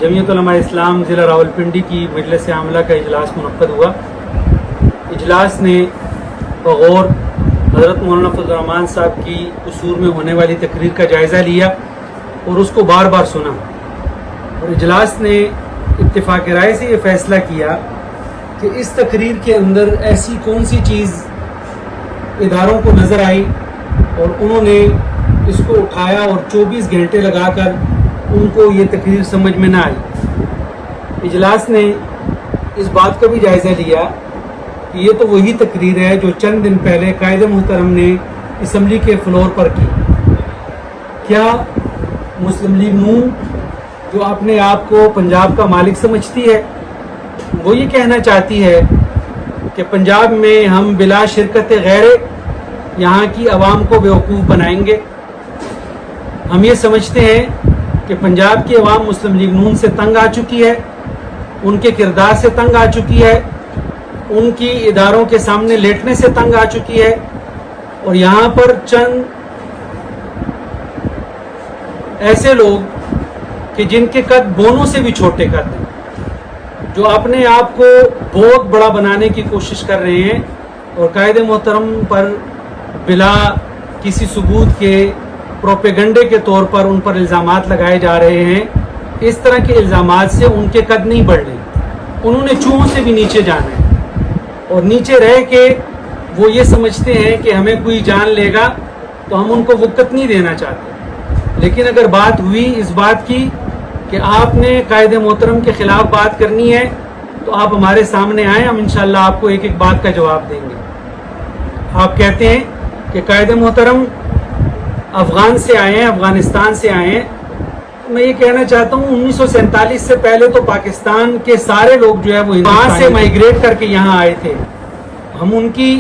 जमीयत उलमा इस्लाम ज़िला रावलपिंडी की मजलिस आमला का इजलास मुनक्कद हुआ। इजलास ने बगौर हज़रत मौलाना फजल रहमान साहब की कसूर में होने वाली तकरीर का जायज़ा लिया और उसको बार बार सुना, और इजलास ने इत्तेफाक राय से ये फ़ैसला किया कि इस तकरीर के अंदर ऐसी कौन सी चीज़ इदारों को नज़र आई और उन्होंने इसको उठाया और 24 घंटे लगाकर उनको ये तकरीर समझ में ना आई। इजलास ने इस बात का भी जायज़ा लिया कि ये तो वही तकरीर है जो चंद दिन पहले कायदे मुहतरम ने असम्बली के फ्लोर पर की। क्या मुस्लिम लीग नून जो अपने आप को पंजाब का मालिक समझती है, वो ये कहना चाहती है कि पंजाब में हम बिला शिरकत गैरे यहाँ की आवाम को बेवकूफ़ बनाएंगे। हम ये समझते हैं कि पंजाब की आवाम मुस्लिम लीग नून से तंग आ चुकी है, उनके किरदार से तंग आ चुकी है, उनकी इदारों के सामने लेटने से तंग आ चुकी है, और यहाँ पर चंद ऐसे लोग कि जिनके कद बोनों से भी छोटे कद हैं, जो अपने आप को बहुत बड़ा बनाने की कोशिश कर रहे हैं और कायदे मोहतरम पर बिला किसी सबूत के प्रोपेगंडे के तौर पर उन पर इल्ज़ामात लगाए जा रहे हैं। इस तरह के इल्ज़ामात से उनके कद नहीं बढ़ रहे, उन्होंने चूहों से भी नीचे जाना है, और नीचे रह के वो ये समझते हैं कि हमें कोई जान लेगा तो हम उनको वक़्त नहीं देना चाहते। लेकिन अगर बात हुई इस बात की कि आपने कायदे मोहतरम के ख़िलाफ़ बात करनी है तो आप हमारे सामने आएँ, हम इंशाअल्लाह आपको एक एक बात का जवाब देंगे। आप कहते हैं कि कायदे मोहतरम अफ़गान से आए हैं, अफ़गानिस्तान से आए हैं। मैं ये कहना चाहता हूँ 1947 से पहले तो पाकिस्तान के सारे लोग जो है वो वहाँ से माइग्रेट करके यहाँ आए थे। हम उनकी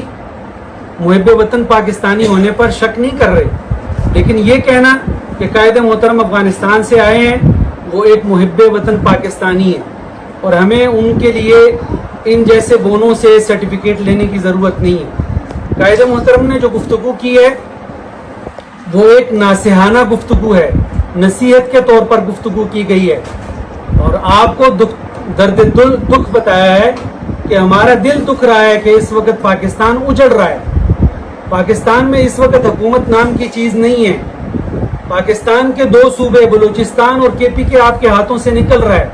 मुहिब्बे वतन पाकिस्तानी होने पर शक नहीं कर रहे, लेकिन ये कहना कि कायदे मोहतरम अफ़गानिस्तान से आए हैं वो एक मुहिब्बे वतन पाकिस्तानी है, और हमें उनके लिए इन जैसे बोनों से सर्टिफिकेट लेने की ज़रूरत नहीं है। कायदे मोहतरम ने जो गुफ्तगू की है वो एक नासिहाना गुफ्तगू है, नसीहत के तौर पर गुफ्तगू की गई है, और आपको दुख बताया है कि हमारा दिल दुख रहा है कि इस वक्त पाकिस्तान उजड़ रहा है। पाकिस्तान में इस वक्त हुकूमत नाम की चीज़ नहीं है। पाकिस्तान के 2 सूबे बलूचिस्तान और केपी के आपके हाथों से निकल रहा है।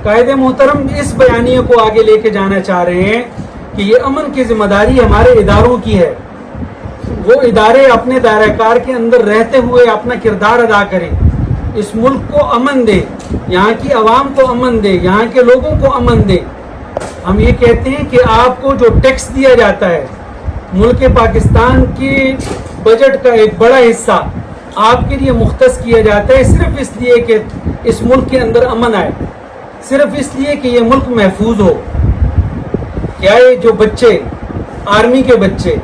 कायदे मोहतरम इस बयानिए को आगे लेके जाना चाह रहे हैं कि ये अमन की जिम्मेदारी हमारे इदारों की है, वो इदारे अपने दायरा-कार के अंदर रहते हुए अपना किरदार अदा करें, इस मुल्क को अमन दे, यहाँ की आवाम को अमन दे, यहाँ के लोगों को अमन दे। हम ये कहते हैं कि आपको जो टैक्स दिया जाता है, मुल्क पाकिस्तान की बजट का एक बड़ा हिस्सा आपके लिए मुख्तस किया जाता है, सिर्फ इसलिए कि इस मुल्क के अंदर अमन आए, सिर्फ इसलिए कि ये मुल्क महफूज हो। क्या ये जो बच्चे, आर्मी के बच्चे,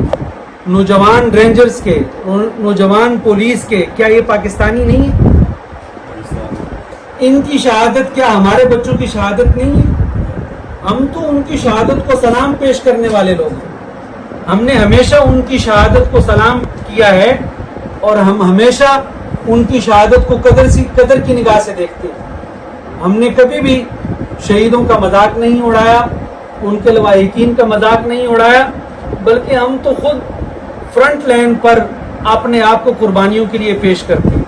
नौजवान रेंजर्स के, नौजवान पुलिस के, क्या ये पाकिस्तानी नहीं है? इनकी शहादत क्या हमारे बच्चों की शहादत नहीं है? हम तो उनकी शहादत को सलाम पेश करने वाले लोग हैं। हमने हमेशा उनकी शहादत को सलाम किया है, और हम हमेशा उनकी शहादत को कदर की निगाह से देखते हैं। हमने कभी भी शहीदों का मजाक नहीं उड़ाया, उनके लवाहिकीन का मजाक नहीं उड़ाया, बल्कि हम तो खुद फ्रंट लाइन पर अपने आप को कुर्बानियों के लिए पेश करते हैं।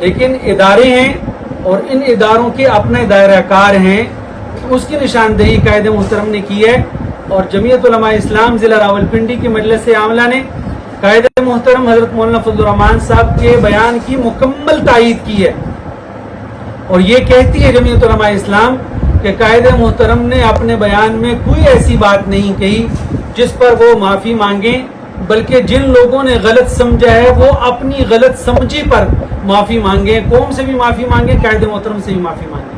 लेकिन इदारे हैं और इन इदारों के अपने दायरा-कार हैं, उसकी निशानदेही कायदे मुहतरम ने की है, और जमीयत उलमा इस्लाम ज़िला रावलपिंडी की मजलिस आमला ने कायदे मुहतरम हज़रत मौलाना फजल रहमान साहब के बयान की मुकम्मल तायीद की है, और ये कहती है जमीयत उलमा इस्लाम कि कायदे मुहतरम ने अपने बयान में कोई ऐसी बात नहीं कही जिस पर वो माफ़ी मांगें, बल्कि जिन लोगों ने गलत समझा है वो अपनी गलत समझी पर माफ़ी मांगे, कौम से भी माफ़ी मांगे, कायदे मोहतरम से भी माफ़ी मांगे।